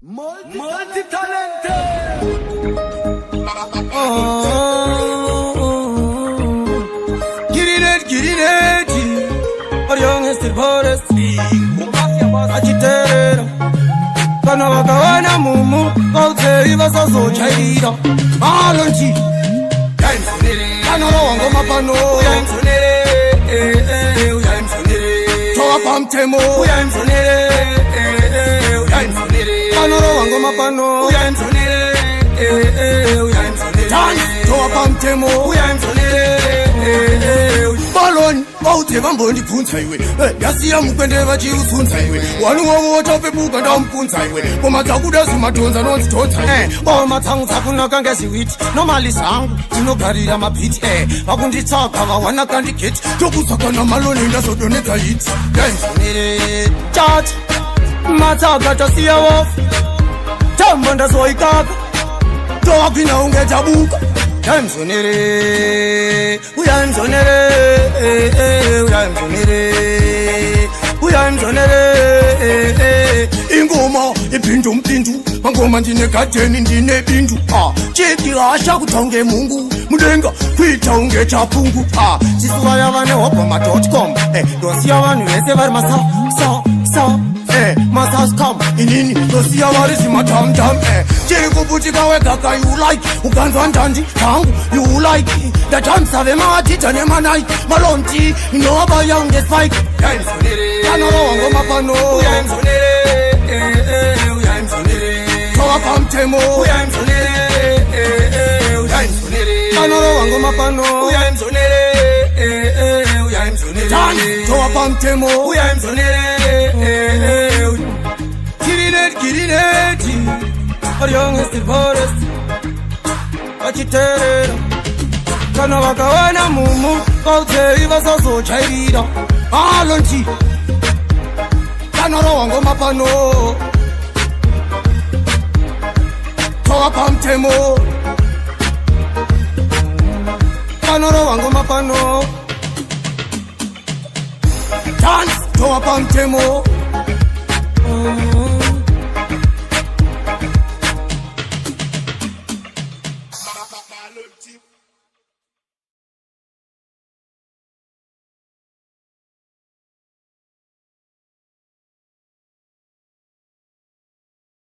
Multi-talented. Get it, for young is the forest. Agitated. Kana wakawana mumu, kaute iva so chaida. Malonchi. Kana rongo mapano. Toa pamtemo. Kanoro wango mapano dance toa pamtemo balon baute vamboni punza iwe yasiya mukwende vachiusunza iwe wanu wowo topebuka ndampunza iwe komatsakuda zimatonza nonzitonza komatsangu dzakunaka ngezviwiti nomali zangu dzinogarira mabhiti vakunditsvaga vawana kandiketi tokusakana maloni ndazodonedza hiti chachi matsaga tasiya wofu tamba ndazoikaka towakwina unge tabuka uyamzonere ingoma ipindu mpindu mangoma ndine gadeni ndine bindu chikirasha kutonge mungu mudenga kuita unge chapungu chisuva yavanehobomat.com ndosiya vanhu vese vari masascom inini ndosiya vari zimatamtam chiri kuputika wegaka you like ukanzwa ndandi tangu you like ndatamsave maatita nemanai malonti inovabaya unge spike kanorowango mapano towa pamtemo kanorowango mapano towa pamtemo Kirineti, for young is the forest. Agitated. Kana wakawana mumu, kaute iva so chaida. Malonchi. Kanoro wango mapano. Toa pamtemo. Kanoro wango mapano. Dance, toa pamtemo. Le petit